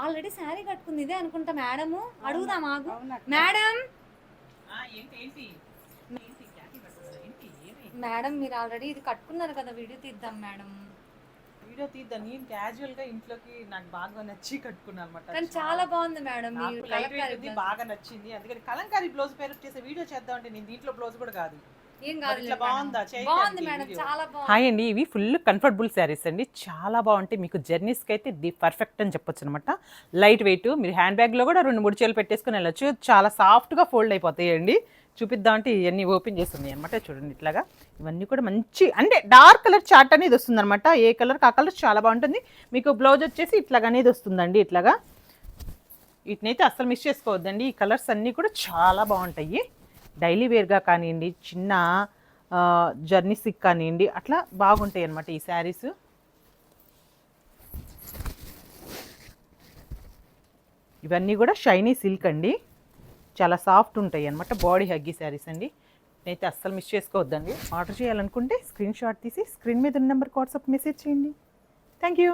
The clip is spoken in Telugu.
ఆల్రెడీ శారీ కట్టుకుంది ఇదే అనుకుంటా మేడము. అడుగుదా మాకు మేడం. మేడం మీరు ఆల్రెడీ ఇది కట్టుకున్నారు కదా, వీడియో తీద్దాం మేడం. వీడియో తీద్దాం. నేను క్యాజువల్ గా ఇంట్లోకి నాకు బాగా నచ్చి కట్టుకున్నాను అనమాట. కానీ చాలా బాగుంది మేడం. మీకు లైట్ వెయిట్ ఉంది, బాగా నచ్చింది. అందుకని కలంకారీ బ్లౌజ్ పేరు చేసే వీడియో చేద్దాం అంటే నేను దీంట్లో బ్లౌజ్ కూడా కాదు. హాయ్ అండి, ఇవి ఫుల్ కంఫర్టబుల్ శారీస్ అండి. చాలా బాగుంటాయి. మీకు జర్నీస్కి అయితే ది పర్ఫెక్ట్ అని చెప్పొచ్చు అనమాట. లైట్ వెయిట్, మీరు హ్యాండ్ బ్యాగ్లో కూడా 2-3 చీరలు పెట్టేసుకుని వెళ్ళచ్చు. చాలా సాఫ్ట్గా ఫోల్డ్ అయిపోతాయి అండి. చూపిద్దాం అంటే ఇవన్నీ ఓపెన్ చేస్తున్నాయి అనమాట. చూడండి ఇట్లాగా ఇవన్నీ కూడా మంచి అంటే డార్క్ కలర్ చార్ట్ అనేది వస్తుంది అనమాట. ఏ కలర్ ఆ కలర్ చాలా బాగుంటుంది. మీకు బ్లౌజ్ వచ్చేసి ఇట్లాగా అనేది వస్తుందండి. ఇట్లాగా వీటినైతే అస్సలు మిస్ చేసుకోవద్దండి. ఈ కలర్స్ అన్నీ కూడా చాలా బాగుంటాయి. డైలీ వేర్గా కానివ్వండి, చిన్న జర్నీస్కి కానివ్వండి, అట్లా బాగుంటాయి అన్నమాట ఈ శారీస్. ఇవన్నీ కూడా షైనీ సిల్క్ అండి. చాలా సాఫ్ట్ ఉంటాయి అన్నమాట. బాడీ హగ్గీ శారీస్ అండి. అయితే అస్సలు మిస్ చేసుకోవద్దండి. ఆర్డర్ చేయాలనుకుంటే స్క్రీన్ షాట్ తీసి స్క్రీన్ మీద ఉన్న నెంబర్కి వాట్సాప్ మెసేజ్ చేయండి. Thank you.